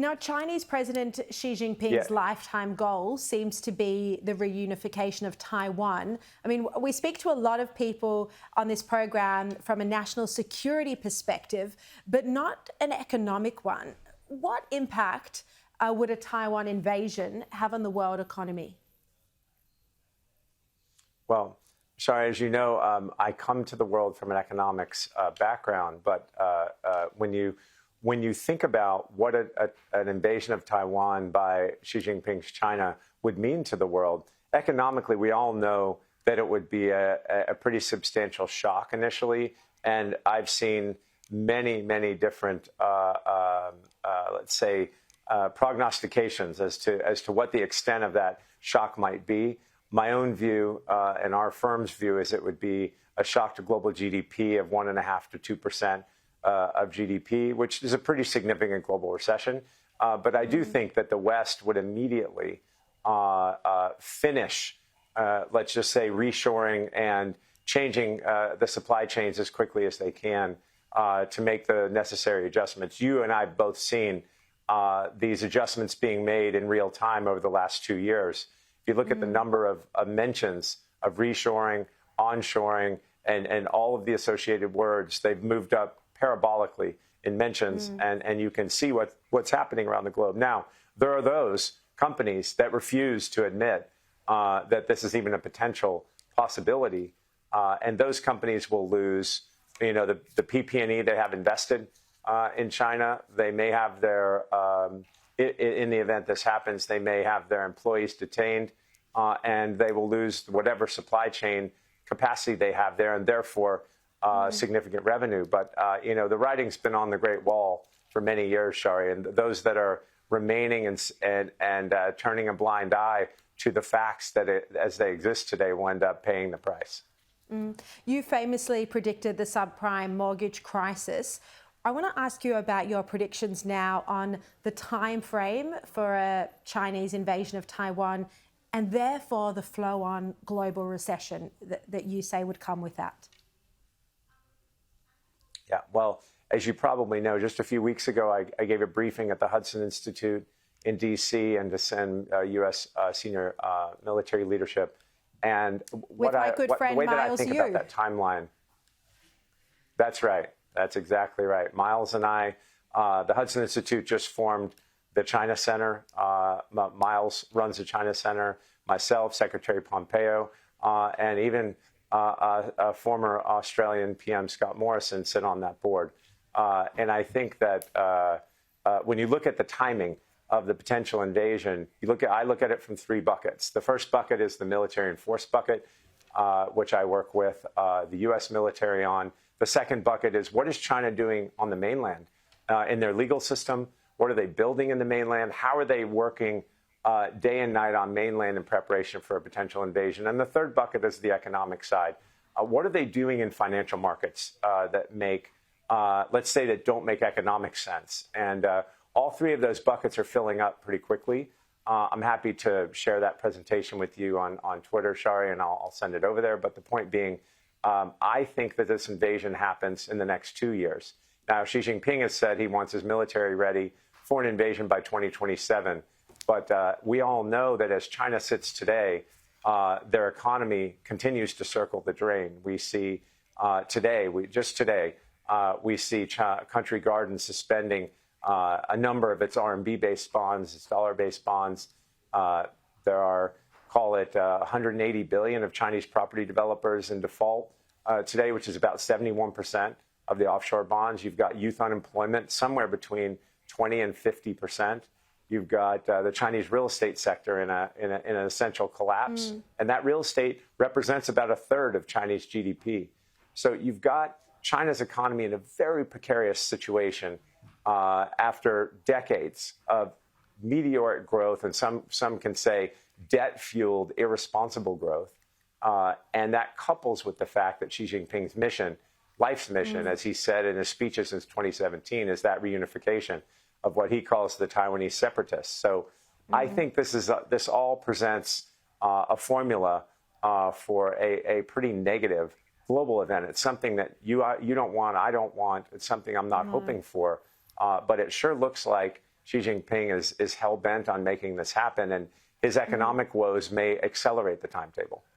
Now, Chinese President Xi Jinping's lifetime goal seems to be the reunification of Taiwan. I mean, we speak to a lot of people on this program from a national security perspective, but not an economic one. What impact would a Taiwan invasion have on the world economy? Well, Shari, as you know, I come to the world from an economics background, but when you think about what an invasion of Taiwan by Xi Jinping's China would mean to the world, economically, we all know that it would be a pretty substantial shock initially. And I've seen many different, let's say, prognostications as to what the extent of that shock might be. My own view and our firm's view is it would be a shock to global GDP of 1.5% to 2%. Of GDP, which is a pretty significant global recession. But I do think that the West would immediately finish, let's just say, reshoring and changing the supply chains as quickly as they can to make the necessary adjustments. You and I have both seen these adjustments being made in real time over the last 2 years. If you look at the number of mentions of reshoring, onshoring, and all of the associated words, they've moved up parabolically in mentions, and you can see what's happening around the globe. Now, there are those companies that refuse to admit that this is even a potential possibility, and those companies will lose, the PP&E they have invested in China. They may have their, in the event this happens, they may have their employees detained, and they will lose whatever supply chain capacity they have there, and therefore significant revenue. But, the writing's been on the Great Wall for many years, Shari, and those that are remaining and turning a blind eye to the facts that as they exist today will end up paying the price. You famously predicted the subprime mortgage crisis. I want to ask you about your predictions now on the time frame for a Chinese invasion of Taiwan and therefore the flow-on global recession that you say would come with that. Yeah, well, as you probably know, just a few weeks ago, I gave a briefing at the Hudson Institute in D.C. and to send U.S. senior military leadership. And the way that I think about that timeline, that's right. That's exactly right. Miles and I, the Hudson Institute just formed the China Center. Miles runs the China Center, myself, Secretary Pompeo, and even a former Australian PM, Scott Morrison, sit on that board. And I think that when you look at the timing of the potential invasion, I look at it from three buckets. The first bucket is the military and force bucket, which I work with the U.S. military on. The second bucket is what is China doing on the mainland in their legal system? What are they building in the mainland? How are they working day and night on mainland in preparation for a potential invasion? And the third bucket is the economic side. What are they doing in financial markets that make, let's say, that don't make economic sense? And all three of those buckets are filling up pretty quickly. I'm happy to share that presentation with you on Twitter, Shari, and I'll send it over there. But the point being, I think that this invasion happens in the next 2 years. Now, Xi Jinping has said he wants his military ready for an invasion by 2027. But we all know that as China sits today, their economy continues to circle the drain. We see today, we see Country Garden suspending a number of its RMB-based bonds, its dollar-based bonds. There are, call it 180 billion of Chinese property developers in default today, which is about 71% of the offshore bonds. You've got youth unemployment somewhere between 20 and 50%. You've got the Chinese real estate sector in an essential collapse. And that real estate represents about a third of Chinese GDP. So you've got China's economy in a very precarious situation after decades of meteoric growth and some can say debt-fueled, irresponsible growth. And that couples with the fact that Xi Jinping's mission, life's mission, as he said in his speeches since 2017, is that reunification of what he calls the Taiwanese separatists. So I think this all presents a formula for a pretty negative global event. It's something that you don't want, I don't want. It's something I'm not hoping for. But it sure looks like Xi Jinping is hell bent on making this happen, and his economic woes may accelerate the timetable.